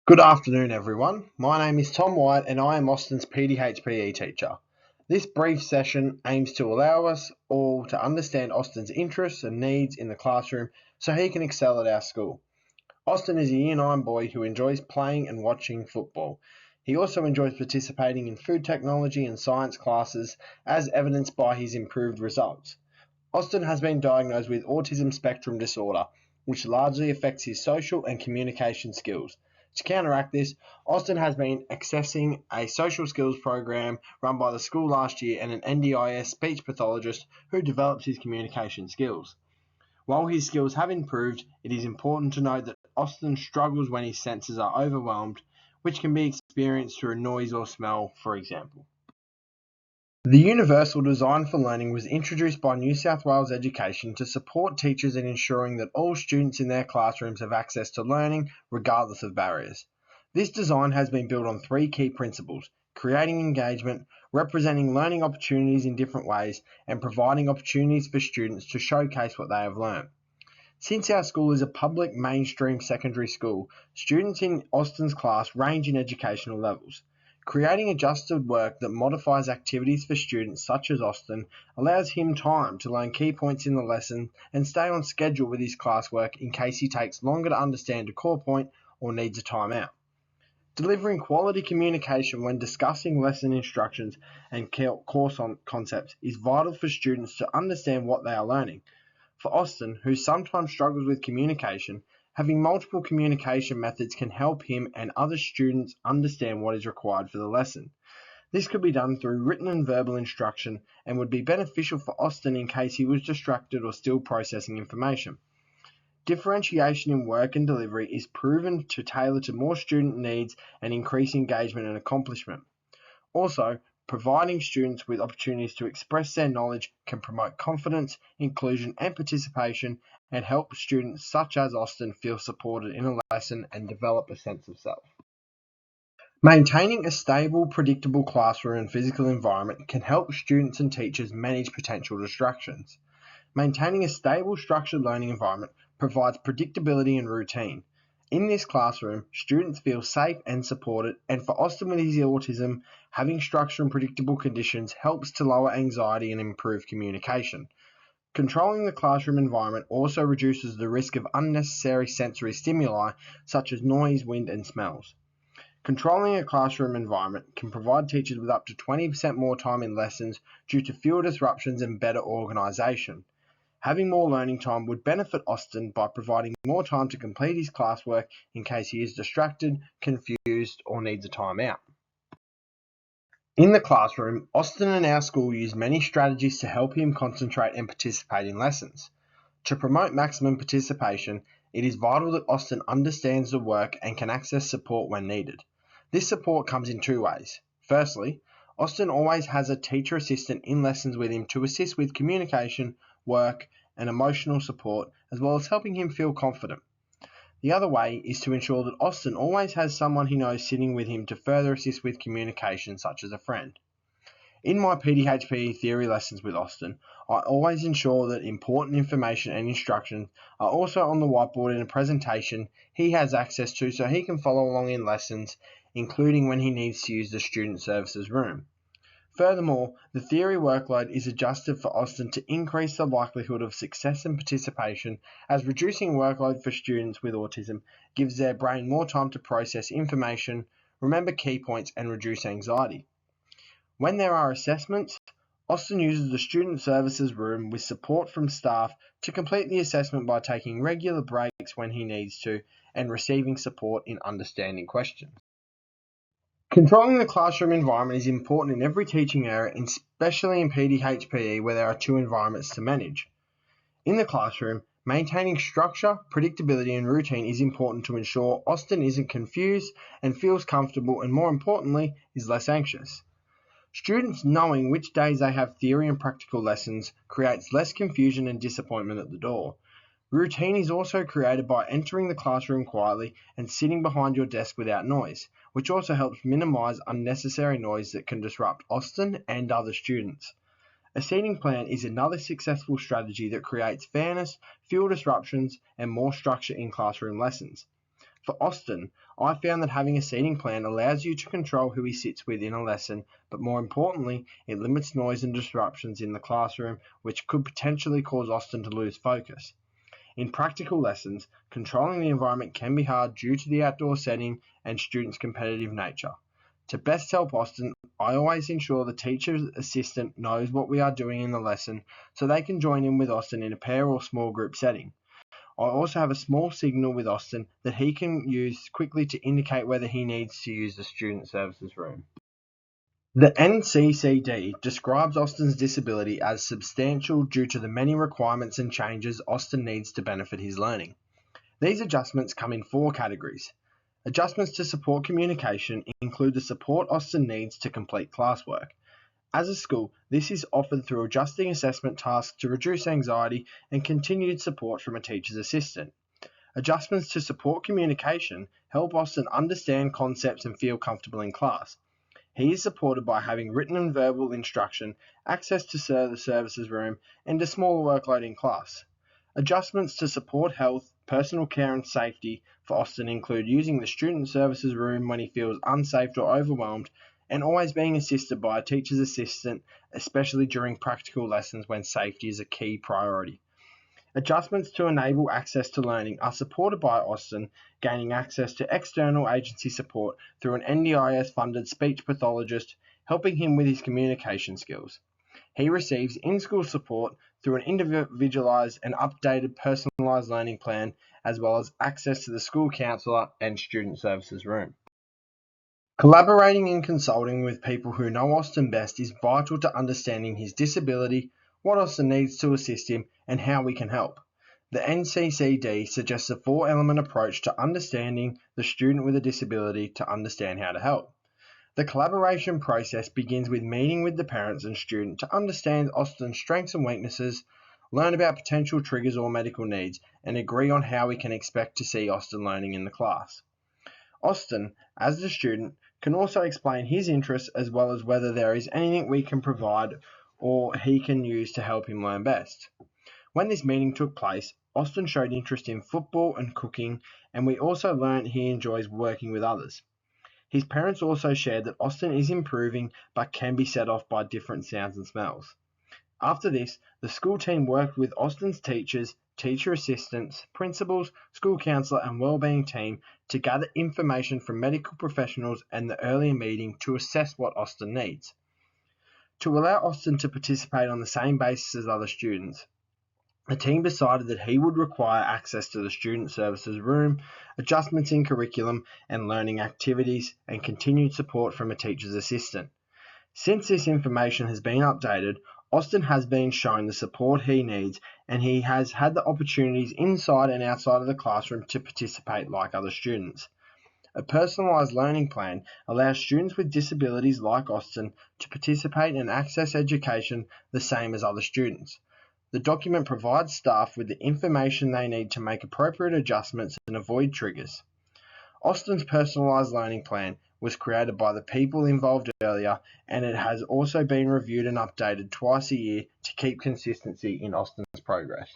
Good afternoon, everyone. My name is Tom Wyatt and I am Austin's PDHPE teacher. This brief session aims to allow us all to understand Austin's interests and needs in the classroom so he can excel at our school. Austin is a Year 9 boy who enjoys playing and watching football. He also enjoys participating in food technology and science classes, as evidenced by his improved results. Austin has been diagnosed with autism spectrum disorder, which largely affects his social and communication skills. To counteract this, Austin has been accessing a social skills program run by the school last year and an NDIS speech pathologist who develops his communication skills. While his skills have improved, it is important to note that Austin struggles when his senses are overwhelmed, which can be experienced through noise or smell, for example. The Universal Design for Learning was introduced by New South Wales Education to support teachers in ensuring that all students in their classrooms have access to learning, regardless of barriers. This design has been built on three key principles: creating engagement, representing learning opportunities in different ways, and providing opportunities for students to showcase what they have learned. Since our school is a public mainstream secondary school, students in Austin's class range in educational levels. Creating adjusted work that modifies activities for students such as Austin allows him time to learn key points in the lesson and stay on schedule with his classwork in case he takes longer to understand a core point or needs a timeout. Delivering quality communication when discussing lesson instructions and course concepts is vital for students to understand what they are learning. For Austin, who sometimes struggles with communication, having multiple communication methods can help him and other students understand what is required for the lesson. This could be done through written and verbal instruction and would be beneficial for Austin in case he was distracted or still processing information. Differentiation in work and delivery is proven to tailor to more student needs and increase engagement and accomplishment. Also, providing students with opportunities to express their knowledge can promote confidence, inclusion, and participation, and help students such as Austin feel supported in a lesson and develop a sense of self. Maintaining a stable, predictable classroom and physical environment can help students and teachers manage potential distractions. Maintaining a stable, structured learning environment provides predictability and routine. In this classroom, students feel safe and supported, and for Austin with his autism, having structure and predictable conditions helps to lower anxiety and improve communication. Controlling the classroom environment also reduces the risk of unnecessary sensory stimuli such as noise, wind, and smells. Controlling a classroom environment can provide teachers with up to 20% more time in lessons due to fewer disruptions and better organisation. Having more learning time would benefit Austin by providing more time to complete his classwork in case he is distracted, confused, or needs a timeout. In the classroom, Austin and our school use many strategies to help him concentrate and participate in lessons. To promote maximum participation, it is vital that Austin understands the work and can access support when needed. This support comes in two ways. Firstly, Austin always has a teacher assistant in lessons with him to assist with communication, work, and emotional support, as well as helping him feel confident. The other way is to ensure that Austin always has someone he knows sitting with him to further assist with communication, such as a friend. In my PDHPE theory lessons with Austin, I always ensure that important information and instructions are also on the whiteboard in a presentation he has access to so he can follow along in lessons, including when he needs to use the student services room. Furthermore, the theory workload is adjusted for Austin to increase the likelihood of success and participation, as reducing workload for students with autism gives their brain more time to process information, remember key points, and reduce anxiety. When there are assessments, Austin uses the student services room with support from staff to complete the assessment by taking regular breaks when he needs to and receiving support in understanding questions. Controlling the classroom environment is important in every teaching area, especially in PDHPE where there are two environments to manage. In the classroom, maintaining structure, predictability, and routine is important to ensure Austin isn't confused and feels comfortable, and more importantly, is less anxious. Students knowing which days they have theory and practical lessons creates less confusion and disappointment at the door. Routine is also created by entering the classroom quietly and sitting behind your desk without noise, which also helps minimize unnecessary noise that can disrupt Austin and other students. A seating plan is another successful strategy that creates fairness, fewer disruptions, and more structure in classroom lessons. For Austin, I found that having a seating plan allows you to control who he sits with in a lesson, but more importantly, it limits noise and disruptions in the classroom, which could potentially cause Austin to lose focus. In practical lessons, controlling the environment can be hard due to the outdoor setting and students' competitive nature. To best help Austin, I always ensure the teacher's assistant knows what we are doing in the lesson so they can join in with Austin in a pair or small group setting. I also have a small signal with Austin that he can use quickly to indicate whether he needs to use the student services room. The NCCD describes Austin's disability as substantial due to the many requirements and changes Austin needs to benefit his learning. These adjustments come in 4 categories. Adjustments to support communication include the support Austin needs to complete classwork. As a school, this is offered through adjusting assessment tasks to reduce anxiety and continued support from a teacher's assistant. Adjustments to support communication help Austin understand concepts and feel comfortable in class. He is supported by having written and verbal instruction, access to the services room, and a smaller workload in class. Adjustments to support health, personal care and safety for Austin include using the student services room when he feels unsafe or overwhelmed, and always being assisted by a teacher's assistant, especially during practical lessons when safety is a key priority. Adjustments to enable access to learning are supported by Austin, gaining access to external agency support through an NDIS-funded speech pathologist, helping him with his communication skills. He receives in-school support through an individualised and updated personalised learning plan, as well as access to the school counsellor and student services room. Collaborating and consulting with people who know Austin best is vital to understanding his disability, what Austin needs to assist him, and how we can help. The NCCD suggests a 4-element approach to understanding the student with a disability to understand how to help. The collaboration process begins with meeting with the parents and student to understand Austin's strengths and weaknesses, learn about potential triggers or medical needs, and agree on how we can expect to see Austin learning in the class. Austin, as the student, can also explain his interests as well as whether there is anything we can provide or he can use to help him learn best. When this meeting took place, Austin showed interest in football and cooking, and we also learned he enjoys working with others. His parents also shared that Austin is improving but can be set off by different sounds and smells. After this, the school team worked with Austin's teachers, teacher assistants, principals, school counsellor and wellbeing team to gather information from medical professionals and the earlier meeting to assess what Austin needs. To allow Austin to participate on the same basis as other students, the team decided that he would require access to the student services room, adjustments in curriculum and learning activities, and continued support from a teacher's assistant. Since this information has been updated, Austin has been shown the support he needs, and he has had the opportunities inside and outside of the classroom to participate like other students. A personalised learning plan allows students with disabilities like Austin to participate and access education the same as other students. The document provides staff with the information they need to make appropriate adjustments and avoid triggers. Austin's personalised learning plan was created by the people involved earlier, and it has also been reviewed and updated twice a year to keep consistency in Austin's progress.